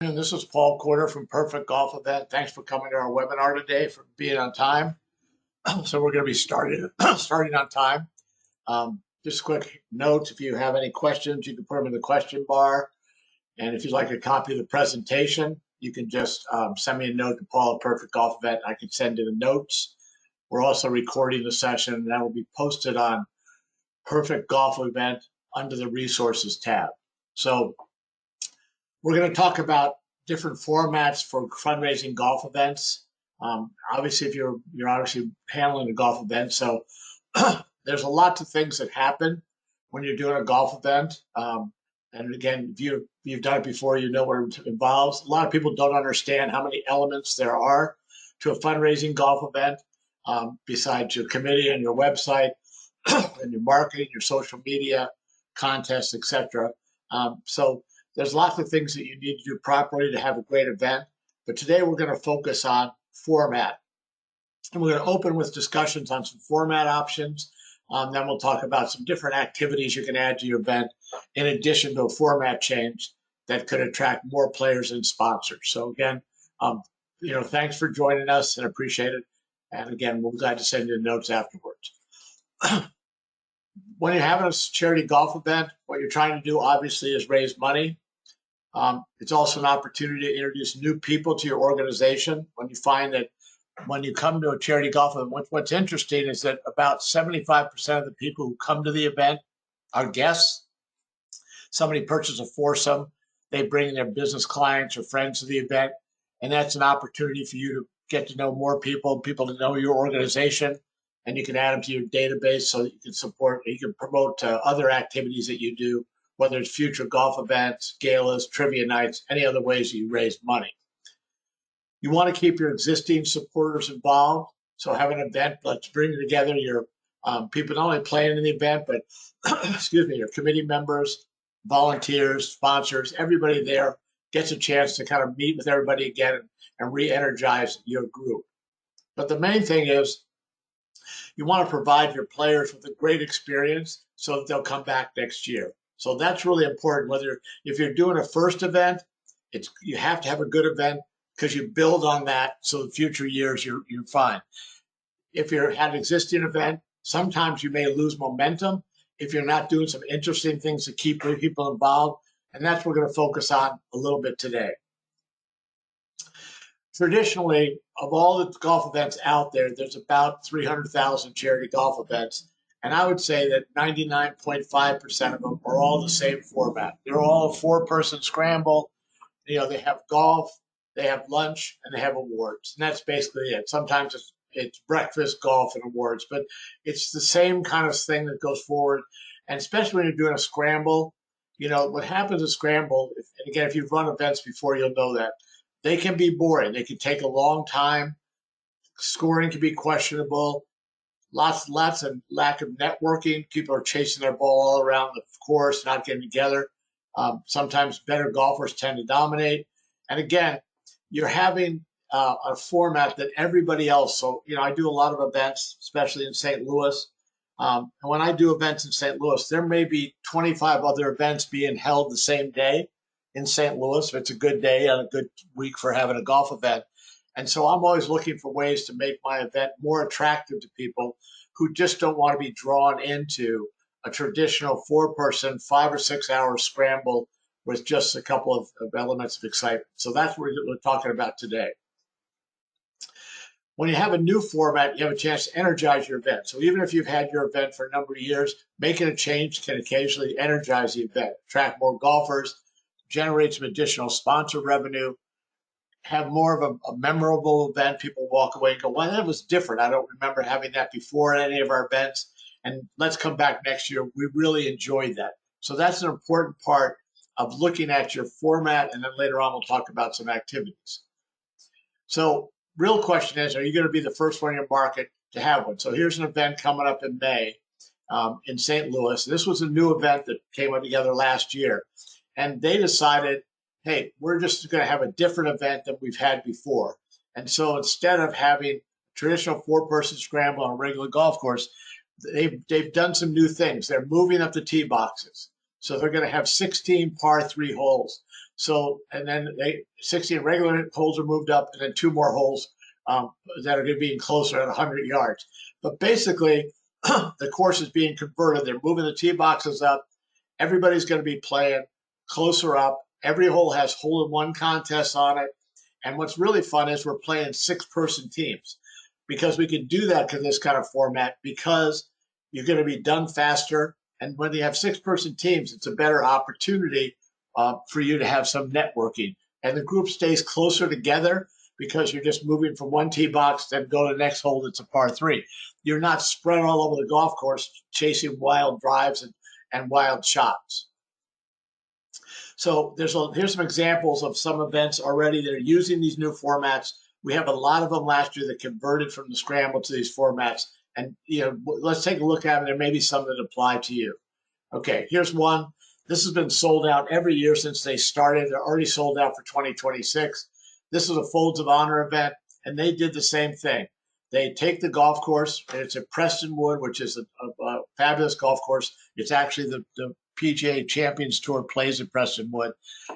And this is Paul Quarter from Perfect Golf Event. Thanks for coming to our webinar today, for being on time. So we're going to be starting on time. Just quick notes: if you have any questions, you can put them in the question bar. And if you'd like a copy of the presentation, you can just send me a note to Paul at Perfect Golf Event. I can send you the notes. We're also recording the session, and that will be posted on Perfect Golf Event under the Resources tab. So we're going to talk about different formats for fundraising golf events. Obviously, if you're obviously handling a golf event, so there's a lot of things that happen when you're doing a golf event. And again, if you've done it before, you know what it involves. A lot of people don't understand how many elements there are to a fundraising golf event, besides your committee and your website and your marketing, your social media, contests, etc. So there's lots of things that you need to do properly to have a great event. But today we're going to focus on format. And we're going to open with discussions on some format options. Then we'll talk about some different activities you can add to your event in addition to a format change that could attract more players and sponsors. So again, thanks for joining us and appreciate it. And again, we're glad to send you notes afterwards. When you're having a charity golf event, what you're trying to do obviously is raise money. It's also an opportunity to introduce new people to your organization. When you find that when you come to a charity golf event, what's interesting is that about 75% of the people who come to the event are guests. Somebody purchases a foursome, they bring their business clients or friends to the event, and that's an opportunity for you to get to know more people to know your organization, and you can add them to your database so that you can support, you can promote other activities that you do, whether it's future golf events, galas, trivia nights, any other ways that you raise money. You want to keep your existing supporters involved. So have an event, let's bring together your people not only playing in the event, but excuse me, your committee members, volunteers, sponsors, everybody there gets a chance to kind of meet with everybody again and re-energize your group. But the main thing is you want to provide your players with a great experience so that they'll come back next year. So that's really important. Whether if you're doing a first event, you have to have a good event because you build on that so in future years you're fine. If you're at an existing event, sometimes you may lose momentum if you're not doing some interesting things to keep people involved. And that's what we're going to focus on a little bit today. Traditionally, of all the golf events out there, there's about 300,000 charity golf events. And I would say that 99.5% of them are all the same format. They're all a four-person scramble. They have golf, they have lunch, and they have awards. And that's basically it. Sometimes it's breakfast, golf, and awards, but it's the same kind of thing that goes forward. And especially when you're doing a scramble, what happens at scramble, and again, if you've run events before, you'll know that they can be boring. They can take a long time. Scoring can be questionable. Lots of lack of networking. People are chasing their ball all around the course, not getting together. Sometimes better golfers tend to dominate. And again, you're having a format that everybody else. So, I do a lot of events, especially in St. Louis. And when I do events in St. Louis, there may be 25 other events being held the same day in St. Louis if it's a good day and a good week for having a golf event. And so I'm always looking for ways to make my event more attractive to people who just don't want to be drawn into a traditional four-person, 5 or 6 hour scramble with just a couple of elements of excitement. So that's what we're talking about today. When you have a new format, you have a chance to energize your event. So even if you've had your event for a number of years, making a change can occasionally energize the event, attract more golfers, generate some additional sponsor revenue, have more of a memorable event. People walk away and go, well, that was different. I don't remember having that before at any of our events. And let's come back next year. We really enjoyed that. So that's an important part of looking at your format. And then later on, we'll talk about some activities. So real question is, are you going to be the first one in your market to have one? So here's an event coming up in May in St. Louis. This was a new event that came together last year. And they decided, hey, we're just going to have a different event than we've had before. And so instead of having traditional four-person scramble on a regular golf course, they've done some new things. They're moving up the tee boxes. So they're going to have 16 par 3 holes. So, and then 16 regular holes are moved up, and then 2 more holes that are going to be closer at 100 yards. But basically, the course is being converted. They're moving the tee boxes up. Everybody's going to be playing closer up. Every hole has hole-in-one contests on it. And what's really fun is we're playing 6-person teams, because we can do that in this kind of format, because you're going to be done faster. And when you have 6-person teams, it's a better opportunity for you to have some networking. And the group stays closer together because you're just moving from one tee box, then go to the next hole that's a par 3. You're not spread all over the golf course chasing wild drives and wild shots. So here's some examples of some events already that are using these new formats. We have a lot of them last year that converted from the Scramble to these formats. And let's take a look at them. There may be some that apply to you. Okay, here's one. This has been sold out every year since they started. They're already sold out for 2026. This is a Folds of Honor event, and they did the same thing. They take the golf course, and it's at Prestonwood, which is a fabulous golf course. It's actually the PGA Champions Tour plays at Prestonwood.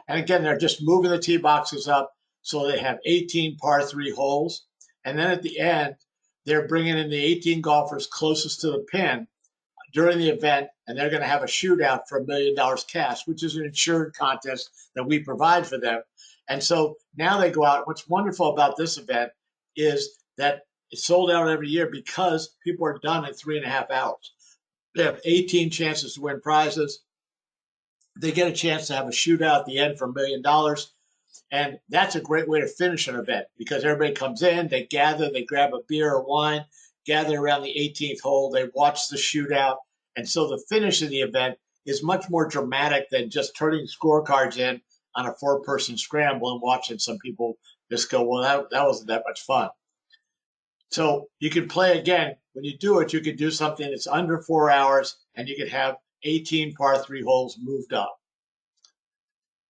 And again, they're just moving the tee boxes up, so they have 18 par 3 holes. And then at the end, they're bringing in the 18 golfers closest to the pin during the event, and they're going to have a shootout for $1 million cash, which is an insured contest that we provide for them. And so now they go out. What's wonderful about this event is that it's sold out every year because people are done in 3.5 hours. They have 18 chances to win prizes. They get a chance to have a shootout at the end for $1 million. And that's a great way to finish an event, because everybody comes in, they gather, they grab a beer or wine, gather around the 18th hole, they watch the shootout. And so the finish of the event is much more dramatic than just turning scorecards in on a 4-person scramble and watching some people just go, well, that wasn't that much fun. So you can play again. When you do it, you can do something that's under 4 hours, and you can have 18 par 3 holes moved up.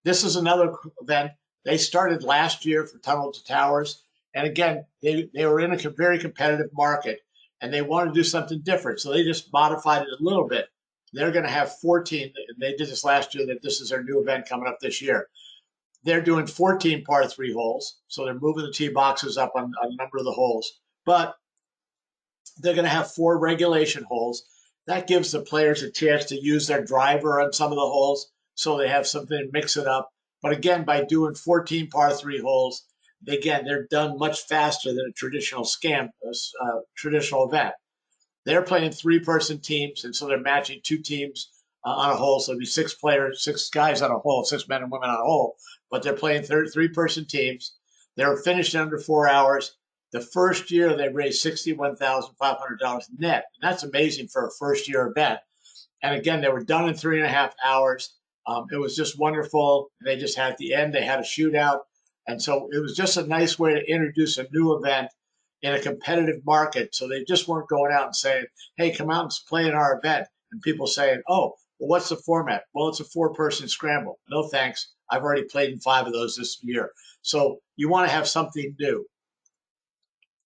This is another event. They started last year for Tunnel to Towers. And again, they were in a very competitive market, and they wanted to do something different. So they just modified it a little bit. They're going to have 14. They did this last year. That this is their new event coming up this year. They're doing 14 par 3 holes. So they're moving the tee boxes up on a number of the holes. But they're going to have 4 regulation holes. That gives the players a chance to use their driver on some of the holes, so they have something to mix it up. But again, by doing 14 par 3 holes, they're done much faster than a traditional traditional event. They're playing 3-person teams, and so they're matching 2 teams on a hole. So it'll be 6 players, 6 guys on a hole, 6 men and women on a hole. But they're playing 3-person teams. They're finished in under 4 hours. The first year, they raised $61,500 net. And that's amazing for a first-year event. And again, they were done in 3.5 hours. It was just wonderful. They just had at the end, they had a shootout. And so it was just a nice way to introduce a new event in a competitive market. So they just weren't going out and saying, hey, come out and play in our event. And people saying, oh, well, what's the format? Well, it's a 4-person scramble. No, thanks. I've already played in 5 of those this year. So you want to have something new.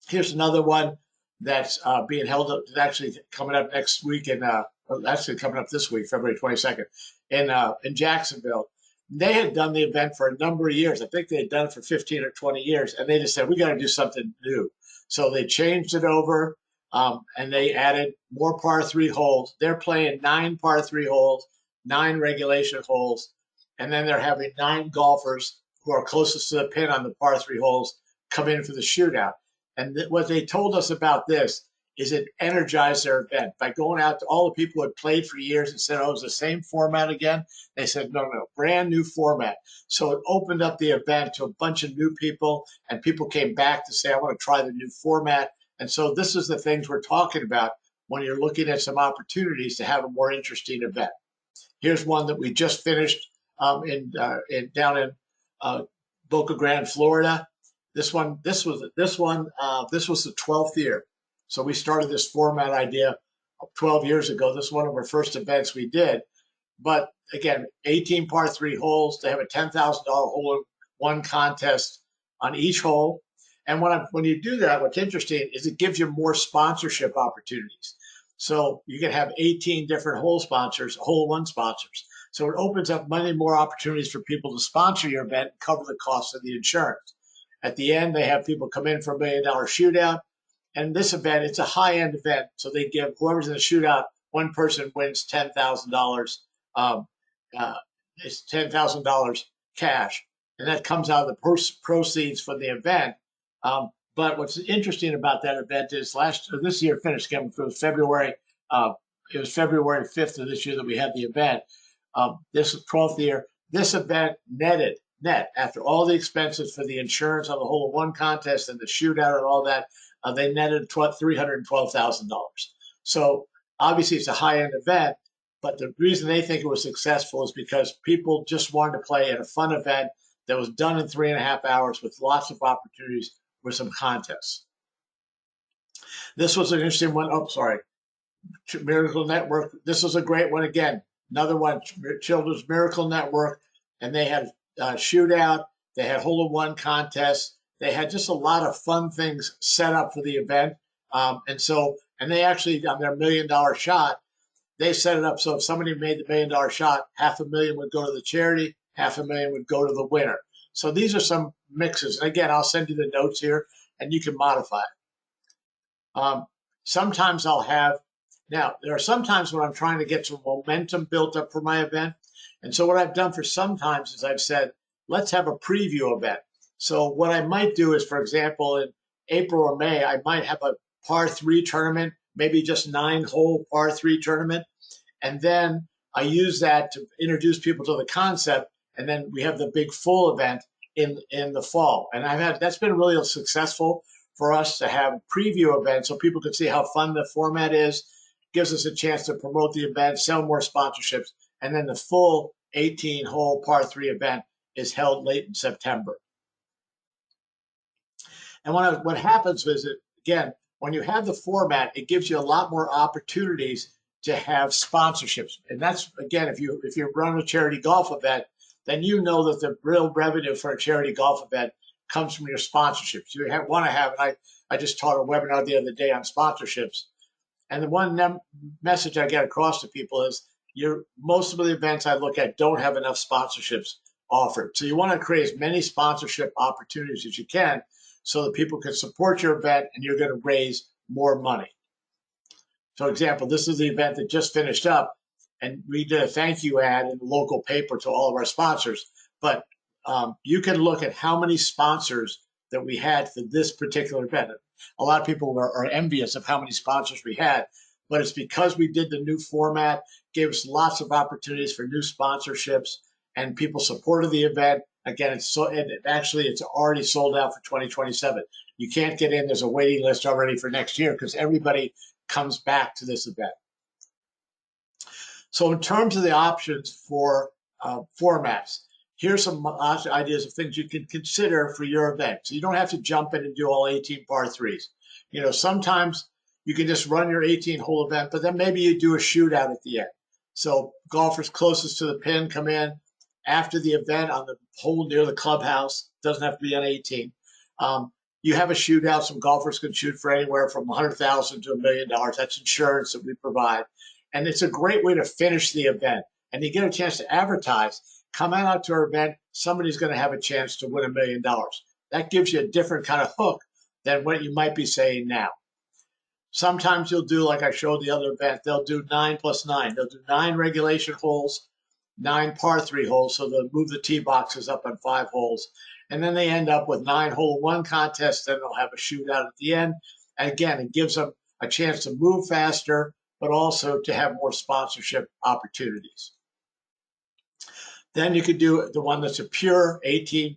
Here's another one that's being held up. It's actually coming up next week, actually coming up this week, February 22nd, in Jacksonville. They had done the event for a number of years. I think they had done it for 15 or 20 years, and they just said, we got to do something new. So they changed it over, and they added more par 3 holes. They're playing 9 par 3 holes, 9 regulation holes, and then they're having 9 golfers who are closest to the pin on the par 3 holes come in for the shootout. And what they told us about this is it energized their event by going out to all the people who had played for years and said, oh, it's the same format again. They said, no, brand new format. So it opened up the event to a bunch of new people, and people came back to say, I want to try the new format. And so this is the things we're talking about when you're looking at some opportunities to have a more interesting event. Here's one that we just finished down in Boca Grande, Florida. This was the 12th year. So we started this format idea 12 years ago. This is one of our first events we did. But again, 18 par 3 holes. They have a $10,000 hole-in-one contest on each hole. And when you do that, what's interesting is it gives you more sponsorship opportunities. So you can have 18 different hole-in-one sponsors. So it opens up many more opportunities for people to sponsor your event and cover the cost of the insurance. At the end, they have people come in for $1 million shootout. And this event, it's a high-end event. So they give whoever's in the shootout, one person wins $10,000. Um, it's $10,000 cash. And that comes out of the proceeds from the event. But what's interesting about that event is this year finished again. It was February. It was February 5th of this year that we had the event. This was 12th year. This event net after all the expenses for the insurance on the hole in one contest and the shootout and all that. They netted $312,000. So obviously it's a high-end event, but the reason they think it was successful is because people just wanted to play at a fun event that was done in 3.5 hours with lots of opportunities for some contests. This was an interesting one. Oh, sorry. Miracle Network. This was a great one again. Another one, Children's Miracle Network, and they had a shootout. They had hole-in-one contests. They had just a lot of fun things set up for the event. And they actually, on their $1 million shot, they set it up so if somebody made the $1 million shot, $500,000 would go to the charity, $500,000 would go to the winner. So these are some mixes. And again, I'll send you the notes here, and you can modify it. Sometimes there are sometimes when I'm trying to get some momentum built up for my event. And so what I've done for sometimes is I've said, let's have a preview event. So what I might do is, for example, in April or May, I might have a par 3 tournament, maybe just 9-hole par 3 tournament. And then I use that to introduce people to the concept. And then we have the big full event in the fall. And that's been really successful for us to have a preview event so people can see how fun the format is, gives us a chance to promote the event, sell more sponsorships. And then the full 18-hole par 3 event is held late in September. And what happens is that, again, when you have the format, it gives you a lot more opportunities to have sponsorships. And that's, again, if you run a charity golf event, then you know that the real revenue for a charity golf event comes from your sponsorships. You want to have, and I just taught a webinar the other day on sponsorships. And the one message I get across to people is most of the events I look at don't have enough sponsorships offered. So you want to create as many sponsorship opportunities as you can so that people can support your event and you're going to raise more money. For example, this is the event that just finished up, and we did a thank you ad in the local paper to all of our sponsors. But you can look at how many sponsors that we had for this particular event. A lot of people are envious of how many sponsors we had, but it's because we did the new format, gave us lots of opportunities for new sponsorships, and people supported the event. Again, it's already sold out for 2027. You can't get in. There's a waiting list already for next year because everybody comes back to this event. So in terms of the options for formats, here's some ideas of things you can consider for your event. So you don't have to jump in and do all 18 par 3s. Sometimes you can just run your 18-hole event, but then maybe you do a shootout at the end. So golfers closest to the pin come in after the event on the hole near the clubhouse. Doesn't have to be on 18. You have a shootout. Some golfers can shoot for anywhere from $100,000 to $1 million. That's insurance that we provide. And it's a great way to finish the event. And you get a chance to advertise. Come out to our event, somebody's going to have a chance to win $1 million. That gives you a different kind of hook than what you might be saying now. Sometimes you'll do, like I showed the other event, they'll do 9 plus 9. They'll do 9 regulation holes, 9 par 3 holes, so they'll move the tee boxes up on 5 holes. And then they end up with 9-hole-1 contests, then they'll have a shootout at the end. And again, it gives them a chance to move faster, but also to have more sponsorship opportunities. Then you could do the one that's a pure 18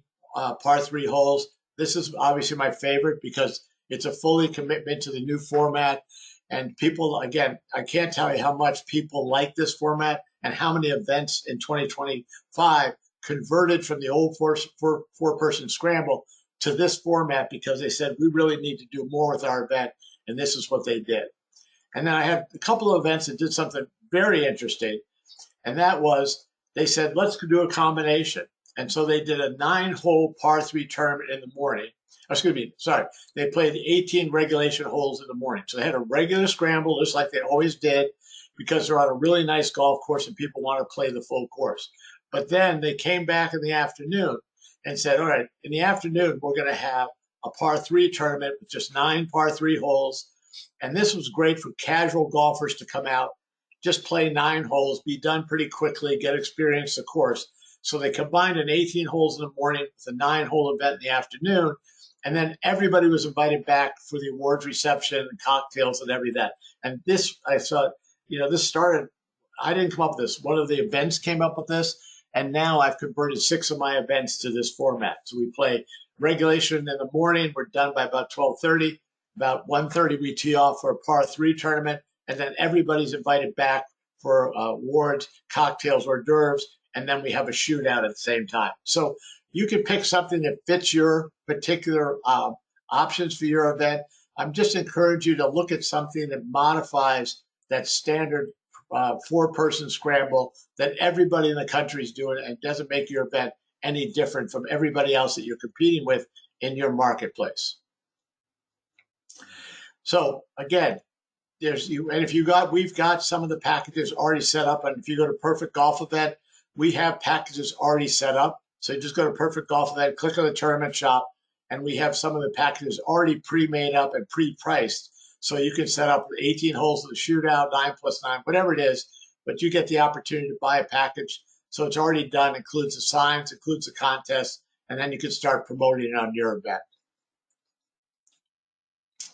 par 3 holes. This is obviously my favorite because it's a fully commitment to the new format. And people, again, I can't tell you how much people like this format and how many events in 2025 converted from the old four-person scramble to this format because they said, we really need to do more with our event. And this is what they did. And then I had a couple of events that did something very interesting. And that was, they said, let's do a combination. And so they did a 9-hole par 3 tournament in the morning. They played the 18 regulation holes in the morning. So they had a regular scramble, just like they always did. because they're on a really nice golf course and people want to play the full course. But then they came back in the afternoon and said, all right, in the afternoon, we're going to have a par three tournament with just 9 par three holes. And this was great for casual golfers to come out, just play 9 holes, be done pretty quickly, get experience the course. So they combined an 18 holes in the morning with a 9-hole event in the afternoon. And then everybody was invited back for the awards reception and cocktails and everything. And this, I thought, this started, I didn't come up with this. One of the events came up with this. And now I've converted 6 of my events to this format. So we play regulation in the morning. We're done by about 12:30. About 1:30, we tee off for a par 3 tournament. And then everybody's invited back for awards, cocktails, hors d'oeuvres. And then we have a shootout at the same time. So you can pick something that fits your particular options for your event. I'm just encourage you to look at something that modifies that standard 4-person scramble that everybody in the country is doing, and doesn't make your event any different from everybody else that you're competing with in your marketplace. So again, we've got some of the packages already set up. And if you go to Perfect Golf Event, we have packages already set up. So you just go to Perfect Golf Event, click on the tournament shop, and we have some of the packages already pre-made up and pre-priced. So you can set up 18 holes of the shootout, 9 plus 9, whatever it is, but you get the opportunity to buy a package. So it's already done, includes the signs, includes the contest, and then you can start promoting it on your event.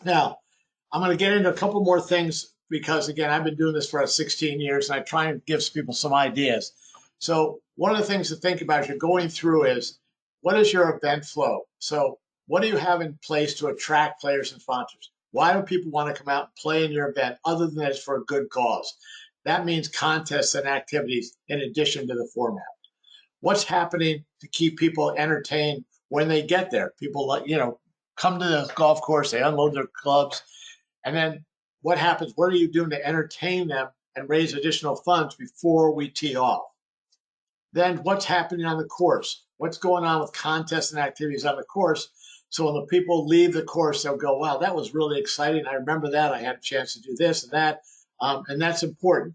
Now, I'm going to get into a couple more things because, again, I've been doing this for 16 years, and I try and give people some ideas. So one of the things to think about as you're going through is, what is your event flow? So what do you have in place to attract players and sponsors? Why do people want to come out and play in your event other than it's for a good cause? That means contests and activities in addition to the format. What's happening to keep people entertained when they get there? People, come to the golf course, they unload their clubs, and then what happens? What are you doing to entertain them and raise additional funds before we tee off? Then what's happening on the course? What's going on with contests and activities on the course? So when the people leave the course, they'll go, wow, that was really exciting. I remember that. I had a chance to do this and that. And that's important.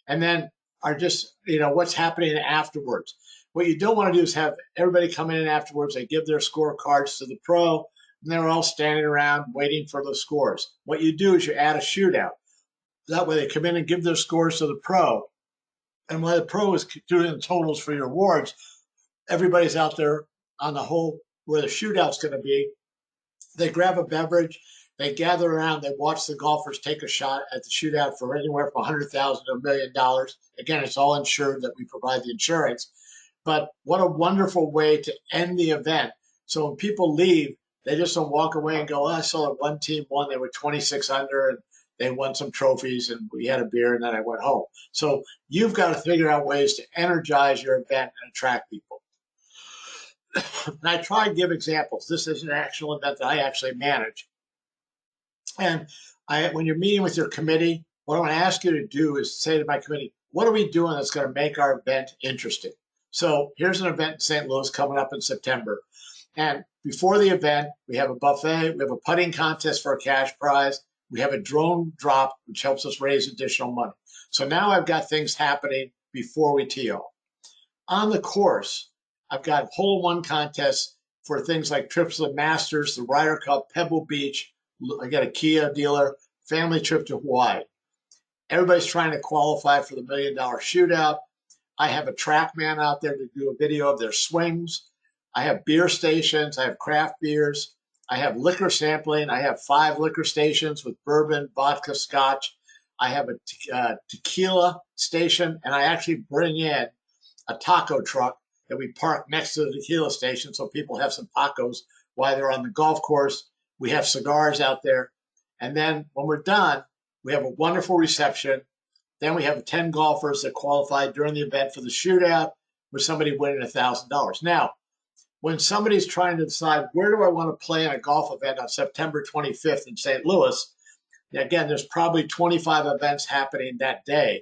And then what's happening afterwards. What you don't want to do is have everybody come in afterwards. They give their scorecards to the pro, and they're all standing around waiting for the scores. What you do is you add a shootout. That way they come in and give their scores to the pro. And while the pro is doing the totals for your awards, everybody's out there on the hole where the shootout's going to be. They grab a beverage, they gather around, they watch the golfers take a shot at the shootout for anywhere from $100,000 to $1 million. Again, it's all insured, that we provide the insurance. But what a wonderful way to end the event. So when people leave, they just don't walk away and go, I saw that one team won, they were 26 under, and they won some trophies, and we had a beer, and then I went home. So you've got to figure out ways to energize your event and attract people. And I try and give examples. This is an actual event that I actually manage. And when you're meeting with your committee, what I want to ask you to do is say to my committee, what are we doing that's going to make our event interesting? So here's an event in St. Louis coming up in September. And before the event, we have a buffet, we have a putting contest for a cash prize, we have a drone drop, which helps us raise additional money. So now I've got things happening before we tee off. On the course, I've got hole one contests for things like trips to the Masters, the Ryder Cup, Pebble Beach. I got a Kia dealer, family trip to Hawaii. Everybody's trying to qualify for the $1 million shootout. I have a Trackman out there to do a video of their swings. I have beer stations. I have craft beers. I have liquor sampling. I have 5 liquor stations with bourbon, vodka, scotch. I have a tequila station, and I actually bring in a taco truck that we park next to the tequila station so people have some tacos while they're on the golf course. We have cigars out there. And then when we're done, we have a wonderful reception. Then we have 10 golfers that qualified during the event for the shootout with somebody winning $1,000. Now, when somebody's trying to decide, where do I want to play in a golf event on September 25th in St. Louis? Again, there's probably 25 events happening that day.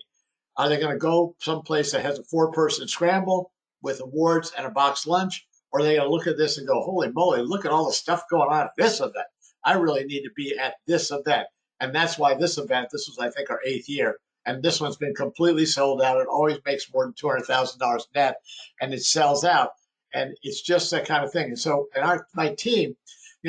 Are they going to go someplace that has a 4-person scramble with awards and a box lunch? Or are they going to look at this and go, holy moly, look at all the stuff going on at this event. I really need to be at this event. And that's why this event, this was, I think, our 8th year, and this one's been completely sold out. It always makes more than $200,000 net, and it sells out. And it's just that kind of thing. And so, my team,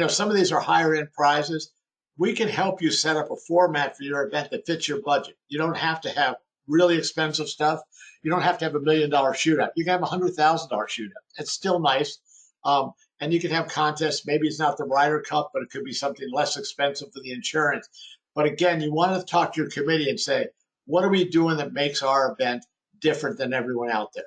some of these are higher end prizes. We can help you set up a format for your event that fits your budget. You don't have to have really expensive stuff. You don't have to have $1 million shootout. You can have $100,000 shootout. It's still nice. And you can have contests. Maybe it's not the Ryder Cup, but it could be something less expensive for the insurance. But again, you want to talk to your committee and say, what are we doing that makes our event different than everyone out there?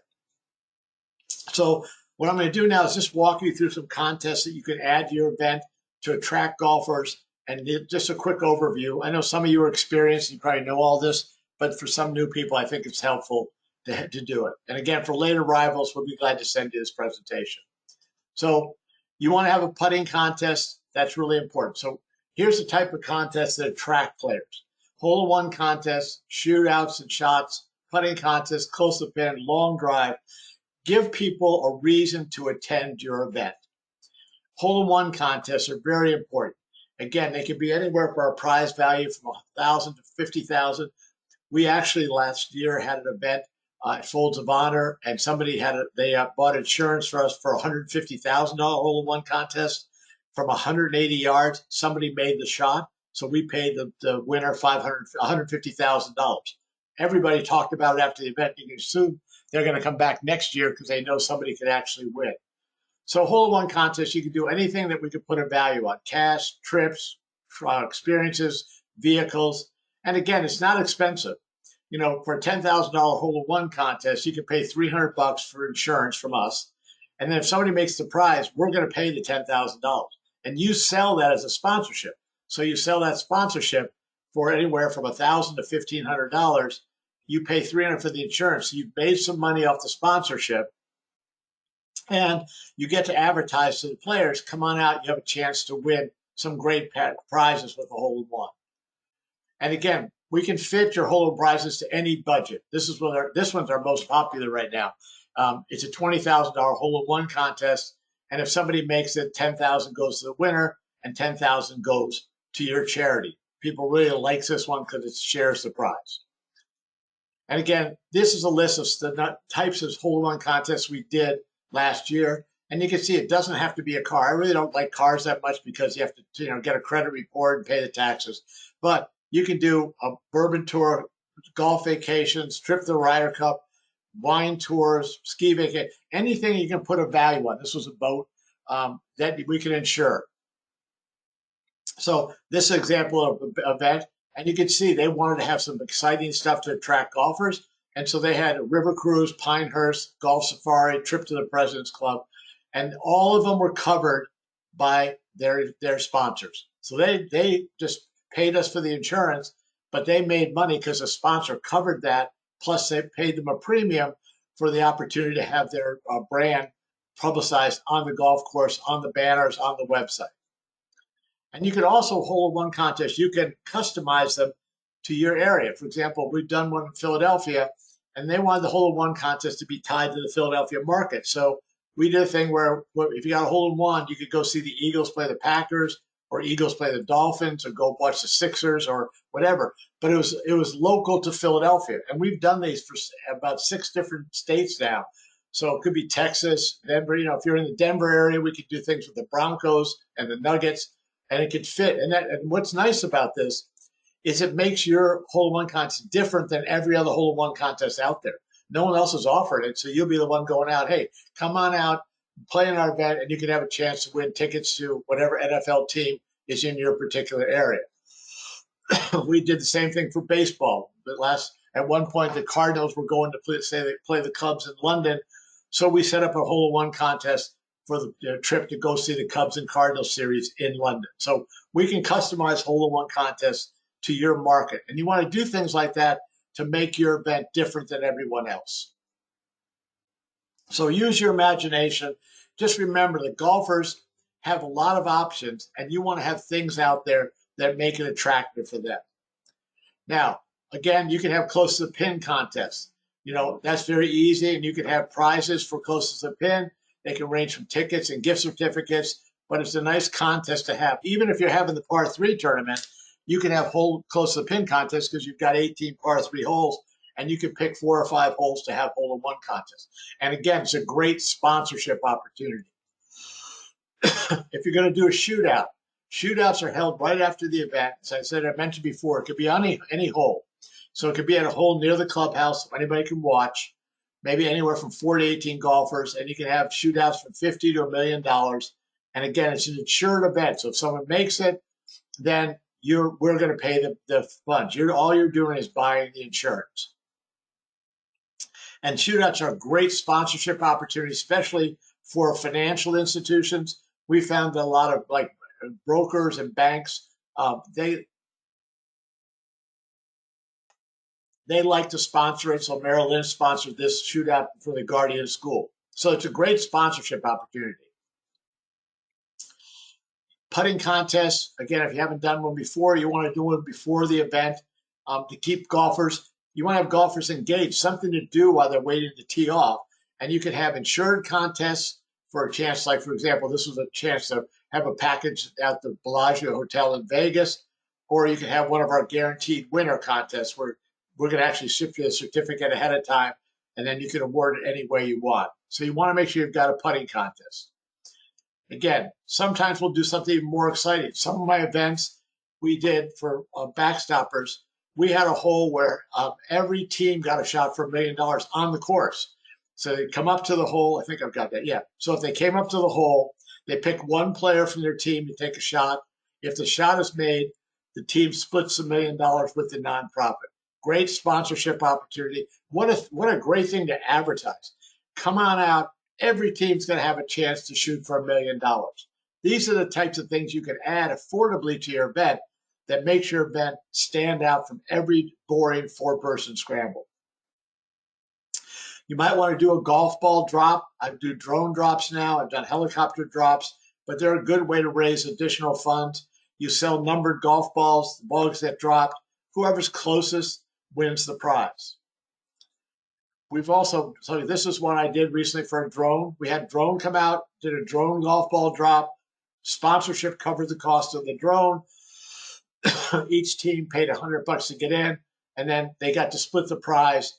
So what I'm going to do now is just walk you through some contests that you can add to your event to attract golfers, and just a quick overview. I know some of you are experienced, you probably know all this, but for some new people, I think it's helpful to do it. And again, for late arrivals, we'll be glad to send you this presentation. So you want to have a putting contest. That's really important. So here's the type of contest that attract players. Hole-in-one contests, shootouts and shots, putting contests, close to pin, long drive. Give people a reason to attend your event. Hole-in-one contests are very important. Again, they can be anywhere for our prize value from $1,000 to $50,000. We actually last year had an event at Folds of Honor, and somebody they bought insurance for us for a $150,000 hole-in-one contest from 180 yards. Somebody made the shot, so we paid the winner $150,000. Everybody talked about it after the event. You can assume they're going to come back next year because they know somebody could actually win. So hole-in-one contest, you can do anything that we could put a value on: cash, trips, experiences, vehicles. And again, it's not expensive. For a $10,000 hole-in-one contest, you can pay $300 for insurance from us. And then if somebody makes the prize, we're going to pay the $10,000. And you sell that as a sponsorship. So you sell that sponsorship for anywhere from $1,000 to $1,500. You pay $300 for the insurance. So you've made some money off the sponsorship. And you get to advertise to the players, come on out, you have a chance to win some great prizes with a hole-in-one. And again, we can fit your hole-in prizes to any budget. This one's our most popular right now. It's a $20,000 hole-in-one contest, and if somebody makes it, $10,000 goes to the winner, and $10,000 goes to your charity. People really like this one because it shares the prize. And again, this is a list of the types of hole-in-one contests we did last year, and you can see it doesn't have to be a car. I really don't like cars that much because you have to get a credit report and pay the taxes. But you can do a bourbon tour, golf vacations, trip to the Ryder Cup, wine tours, ski vacation, anything you can put a value on. This was a boat that we can insure. So this is an example of an event, and you can see they wanted to have some exciting stuff to attract golfers. And so they had a river cruise, Pinehurst, golf safari, trip to the President's Club, and all of them were covered by their sponsors. So they just paid us for the insurance, but they made money because the sponsor covered that. Plus, they paid them a premium for the opportunity to have their brand publicized on the golf course, on the banners, on the website. And you can also hold one contest. You can customize them to your area. For example, we've done one in Philadelphia, and they wanted the hole-in-one contest to be tied to the Philadelphia market. So we did a thing where if you got a hole-in-one, you could go see the Eagles play the Packers, or Eagles play the Dolphins, or go watch the Sixers, or whatever. But it was local to Philadelphia, and we've done these for about 6 different states now. So it could be Texas, Denver. If you're in the Denver area, we could do things with the Broncos and the Nuggets, and it could fit. And what's nice about this is it makes your hole-in-one contest different than every other hole-in-one contest out there. No one else has offered it, so you'll be the one going out. Hey, come on out, play in our event, and you can have a chance to win tickets to whatever NFL team is in your particular area. We did the same thing for baseball. At one point, the Cardinals were going to play the Cubs in London, so we set up a hole-in-one contest for the trip to go see the Cubs and Cardinals series in London. So we can customize hole-in-one contests to your market, and you want to do things like that to make your event different than everyone else. So use your imagination. Just remember that golfers have a lot of options, and you want to have things out there that make it attractive for them. Now, again, you can have close to the pin contests. That's very easy, and you can have prizes for closest to the pin. They can range from tickets and gift certificates, but it's a nice contest to have. Even if you're having the par 3 tournament, you can have hole close to the pin contest because you've got 18 par 3 holes, and you can pick 4 or 5 holes to have hole in one contest. And again, it's a great sponsorship opportunity. If you're going to do a shootout, shootouts are held right after the event. As I said, I mentioned before, it could be on any hole. So it could be at a hole near the clubhouse, so anybody can watch, maybe anywhere from 4 to 18 golfers, and you can have shootouts from $50 to $1 million. And again, it's an insured event. So if someone makes it, then we're going to pay the funds. All you're doing is buying the insurance. And shootouts are a great sponsorship opportunity, especially for financial institutions. We found that a lot of like brokers and banks, they like to sponsor it. So Merrill Lynch sponsored this shootout for the Guardian School. So it's a great sponsorship opportunity. Putting contests, again, if you haven't done one before, you want to do one before the event to keep golfers. You want to have golfers engaged, something to do while they're waiting to tee off. And you can have insured contests for a chance, like, for example, this was a chance to have a package at the Bellagio Hotel in Vegas, or you can have one of our guaranteed winner contests where we're going to actually ship you a certificate ahead of time, and then you can award it any way you want. So you want to make sure you've got a putting contest. Again, sometimes we'll do something even more exciting. Some of my events we did for backstoppers, we had a hole where every team got a shot for $1 million on the course. So they come up to the hole. I think I've got that. Yeah. So if they came up to the hole, they pick one player from their team to take a shot. If the shot is made, the team splits $1 million with the nonprofit. Great sponsorship opportunity. What a great thing to advertise. Come on out. Every team's going to have a chance to shoot for $1 million. These are the types of things you can add affordably to your event that makes your event stand out from every boring 4-person scramble. You might want to do a golf ball drop. I do drone drops now. I've done helicopter drops, but they're a good way to raise additional funds. You sell numbered golf balls, the balls get dropped. Whoever's closest wins the prize. We've also, so this is one I did recently for a drone. We had drone come out, did a drone golf ball drop. Sponsorship covered the cost of the drone. Each team paid $100 to get in, and then they got to split the prize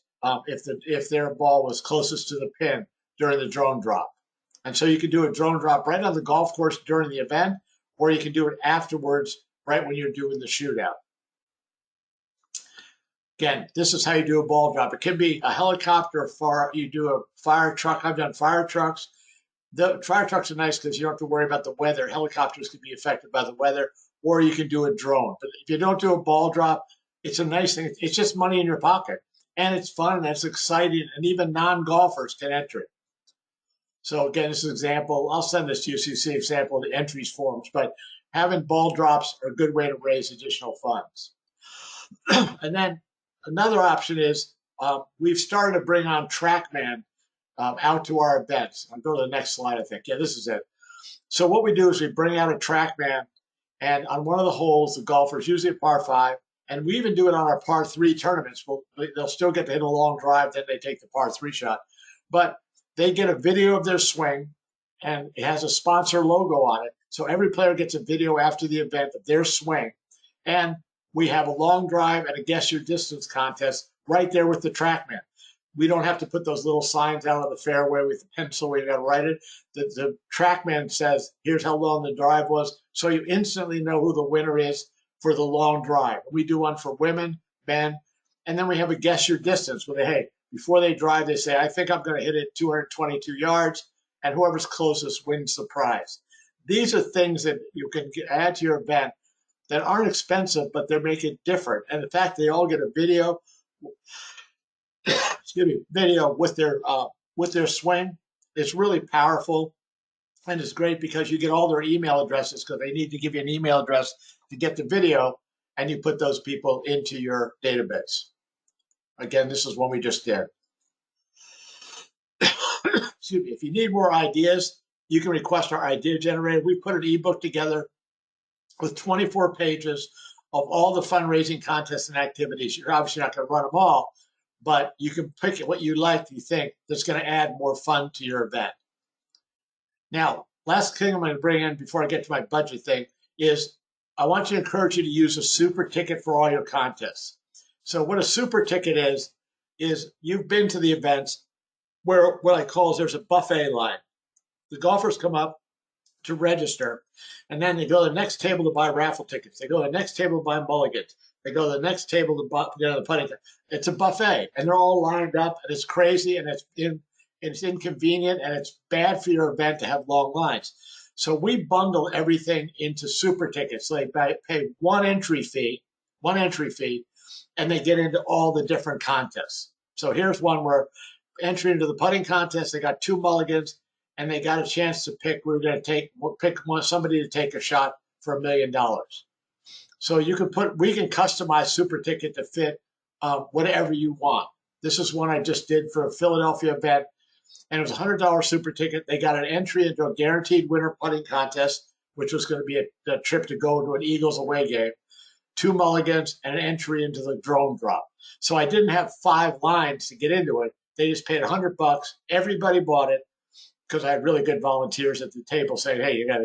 if their ball was closest to the pin during the drone drop. And so you can do a drone drop right on the golf course during the event, or you can do it afterwards, right when you're doing the shootout. Again, this is how you do a ball drop. It can be a helicopter, or you do a fire truck. I've done fire trucks. The fire trucks are nice because you don't have to worry about the weather. Helicopters can be affected by the weather, or you can do a drone. But if you don't do a ball drop, it's a nice thing. It's just money in your pocket, and it's fun, and it's exciting, and even non-golfers can enter it. So again, this is an example. I'll send this to you so you see an example of the entries forms, but having ball drops are a good way to raise additional funds. And then another option is we've started to bring on Trackman out to our events. I'll go to the next slide, I think. Yeah, this is it. So what we do is we bring out a Trackman, and on one of the holes, the golfers, usually a par 5, and we even do it on our par 3 tournaments. They'll still get to hit a long drive, then they take the par 3 shot. But they get a video of their swing, and it has a sponsor logo on it. So every player gets a video after the event of their swing. And we have a long drive and a guess your distance contest right there with the Trackman. We don't have to put those little signs out on the fairway with the pencil where you got to write it. The Trackman says, here's how long the drive was. So you instantly know who the winner is for the long drive. We do one for women, men, and then we have a guess your distance where hey, before they drive, they say, I think I'm going to hit it 222 yards, and whoever's closest wins the prize. These are things that you can add to your event that aren't expensive, but they make it different. And in fact, they all get a video, video with their swing. It's really powerful, and it's great because you get all their email addresses because they need to give you an email address to get the video, and you put those people into your database. Again, this is one we just did. Excuse me. If you need more ideas, you can request our idea generator. We put an ebook together with 24 pages of all the fundraising contests and activities. You're obviously not going to run them all, but you can pick what you like, you think, that's going to add more fun to your event. Now, last thing I'm going to bring in before I get to my budget thing is I want to encourage you to use a super ticket for all your contests. So what a super ticket is you've been to the events where what I call is there's a buffet line. The golfers come up to register, and then they go to the next table to buy raffle tickets. They go to the next table to buy mulligans. They go to the next table to buy the putting. It's a buffet, and they're all lined up, and it's crazy, and it's inconvenient, and it's bad for your event to have long lines. So we bundle everything into super tickets. So they pay one entry fee, and they get into all the different contests. So here's one where entry into the putting contest, they got 2 mulligans, and they got a chance to pick. We're going to pick somebody to take a shot for $1 million. So we can customize super ticket to fit whatever you want. This is one I just did for a Philadelphia event, and it was a $100 super ticket. They got an entry into a guaranteed winner putting contest, which was going to be a trip to go to an Eagles away game, 2 mulligans, and an entry into the drone drop. So I didn't have 5 lines to get into it. They just paid $100. Everybody bought it because I had really good volunteers at the table saying, "Hey, you got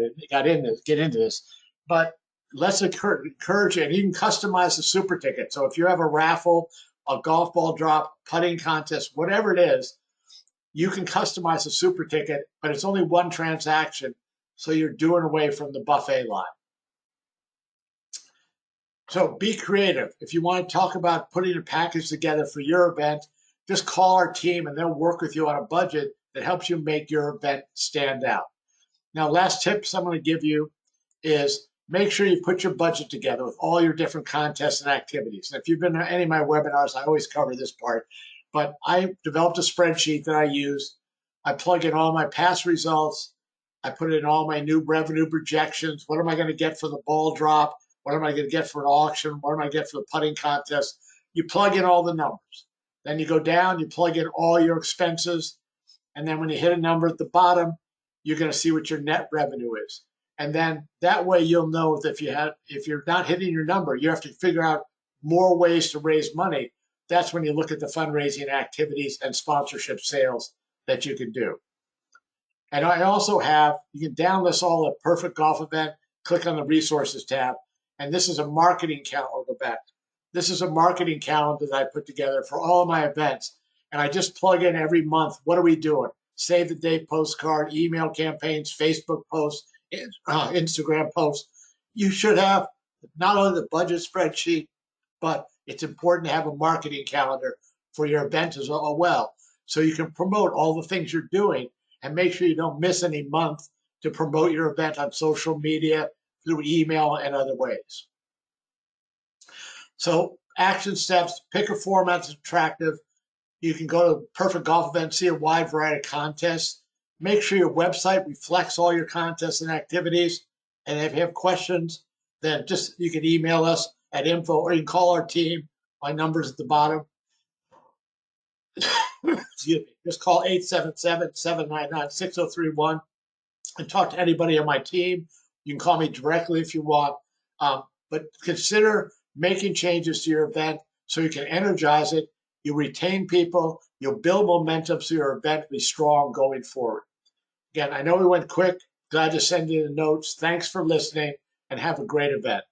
in this, get into this." But let's encourage you, and you can customize the super ticket. So if you have a raffle, a golf ball drop, putting contest, whatever it is, you can customize the super ticket, but it's only one transaction, so you're doing away from the buffet line. So be creative. If you want to talk about putting a package together for your event, just call our team and they'll work with you on a budget that helps you make your event stand out. Now, last tips I'm going to give you is make sure you put your budget together with all your different contests and activities. And if you've been to any of my webinars, I always cover this part, but I developed a spreadsheet that I use. I plug in all my past results. I put in all my new revenue projections. What am I going to get for the ball drop? What am I going to get for an auction? What am I going to get for the putting contest? You plug in all the numbers. Then you go down, you plug in all your expenses. And then when you hit a number at the bottom, you're going to see what your net revenue is. And then that way you'll know that if you're not hitting your number, you have to figure out more ways to raise money. That's when you look at the fundraising activities and sponsorship sales that you can do. And I also you can downlist all the Perfect Golf Event, click on the resources tab. And this is a marketing calendar. Go back. This is a marketing calendar that I put together for all of my events. And I just plug in every month, what are we doing? Save the date postcard, email campaigns, Facebook posts, Instagram posts. You should have not only the budget spreadsheet, but it's important to have a marketing calendar for your event as well. So you can promote all the things you're doing and make sure you don't miss any month to promote your event on social media, through email, and other ways. So action steps, pick a format that's attractive. You can go to Perfect Golf Event, see a wide variety of contests. Make sure your website reflects all your contests and activities. And if you have questions, then you can email us at info, or you can call our team. My number's at the bottom. Excuse me. Just call 877-799-6031 and talk to anybody on my team. You can call me directly if you want. But consider making changes to your event so you can energize it. You retain people, you'll build momentum so your event will be strong going forward. Again, I know we went quick. Glad to send you the notes. Thanks for listening and have a great event.